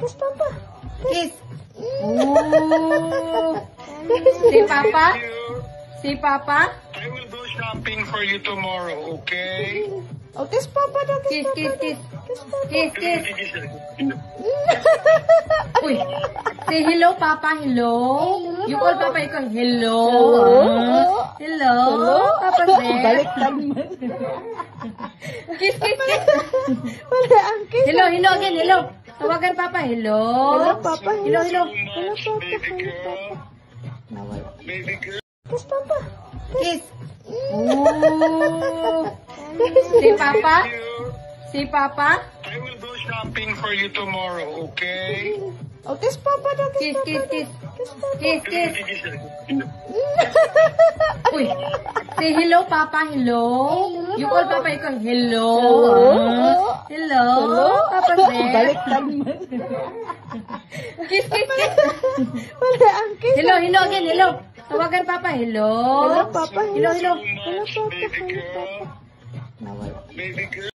Kiss Papa. Kiss. Ooh. Si Papa? Si Papa? I will go shopping for you tomorrow, okay? Oh, kiss Papa daw. Kiss, kiss, kiss. Kiss Papa. Kiss, kiss. Uy. Say hello, Papa. Hello. You call Papa, you call hello. Hello. Papa said. Baliktad man. Kiss, kiss, kiss. Wala ang kiss. Hello, hello again, hello. Tawagan Papa, hello. Hello, Papa. Hello, hello. Hello, Papa. Baby Hello, girl. Papa. Baby girl. Kiss Papa. Kiss. Ooh. Si Papa? Si Papa? I will go shopping for you tomorrow, okay? Oh, kiss Papa daw. Kiss, kiss, kiss. Kiss Papa. Kiss, kiss. Uy. Say hello, Papa. Hello. You call Papa, you call hello. Hello. Papa said. Baliktad man. Kiss, kiss, kiss. Wala ang kiss. Hello, hello again, hello. Tawagan Papa, hello. Hello, Papa. Hello, hello. Hello, Papa. Baby Hello, girl. Papa. Baby girl.